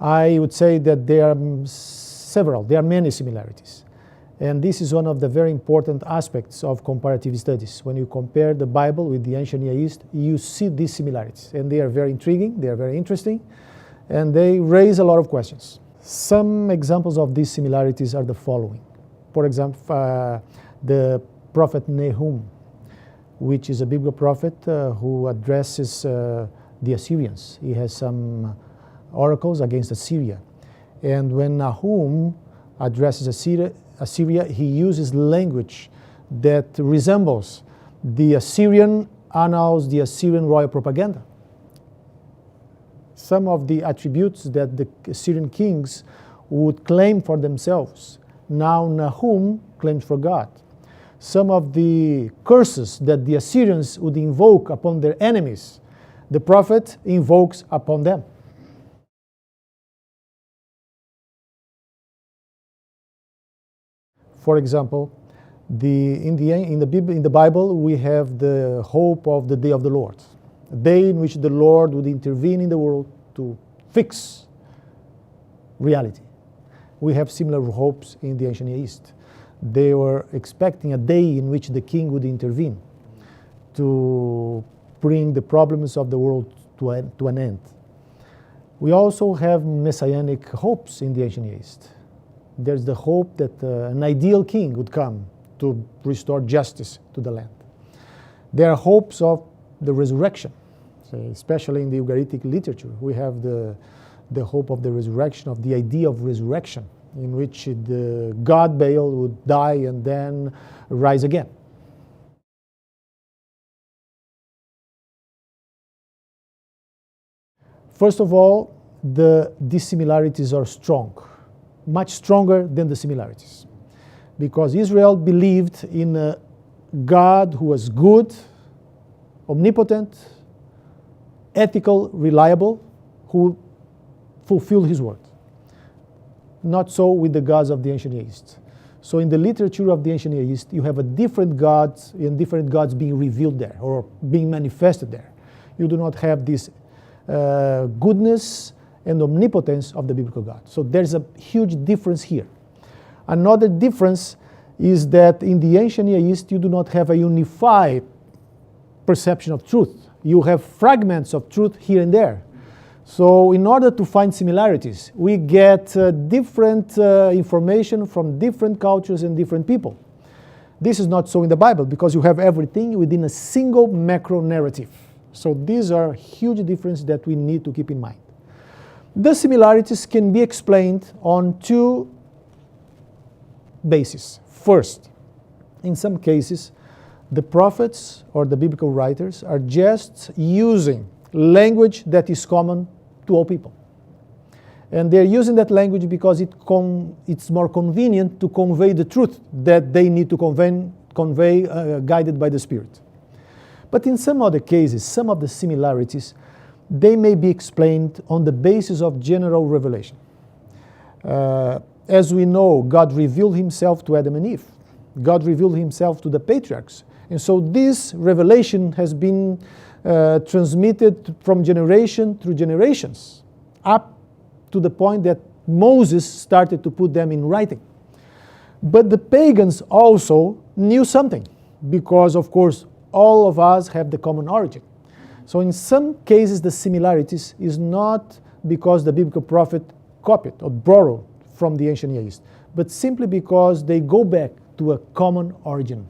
I would say that there are many similarities. And this is one of the very important aspects of comparative studies. When you compare the Bible with the ancient Near East, you see these similarities. And they are very intriguing, they are very interesting, and they raise a lot of questions. Some examples of these similarities are the following. For example, the prophet Nahum, which is a biblical prophet who addresses the Assyrians. He has some oracles against Assyria. And when Nahum addresses Assyria, he uses language that resembles the Assyrian annals, the Assyrian royal propaganda. Some of the attributes that the Assyrian kings would claim for themselves, now Nahum claims for God. Some of the curses that the Assyrians would invoke upon their enemies, the prophet invokes upon them. For example, in the Bible, we have the hope of the day of the Lord, a day in which the Lord would intervene in the world to fix reality. We have similar hopes in the ancient Near East. They were expecting a day in which the king would intervene to bring the problems of the world to an end. We also have messianic hopes in the ancient Near East. There's the hope that an ideal king would come to restore justice to the land. There are hopes of the resurrection, especially in the Ugaritic literature. We have the hope of the resurrection, of the idea of resurrection, in which the god Baal would die and then rise again. First of all, the dissimilarities are strong, much stronger than the similarities, because Israel believed in a God who was good, omnipotent, ethical, reliable, who fulfilled his word. Not so with the gods of the ancient Near East. So in the literature of the ancient Near East, you have a different gods and different gods being revealed there or being manifested there. You do not have this goodness and omnipotence of the biblical God. So there's a huge difference here. Another difference is that in the ancient Near East, you do not have a unified perception of truth. You have fragments of truth here and there. So in order to find similarities, we get different information from different cultures and different people. This is not so in the Bible, because you have everything within a single macro narrative. So these are huge differences that we need to keep in mind. The similarities can be explained on two bases. First, in some cases, the prophets or the biblical writers are just using language that is common to all people. And they're using that language because it's more convenient to convey the truth that they need to convey guided by the Spirit. But in some other cases, some of the similarities, they may be explained on the basis of general revelation. As we know, God revealed himself to Adam and Eve. God revealed himself to the patriarchs. And so this revelation has been transmitted from generation through generations, up to the point that Moses started to put them in writing. But the pagans also knew something, because of course all of us have the common origin. So in some cases the similarities is not because the biblical prophet copied or borrowed from the ancient Near East, but simply because they go back to a common origin.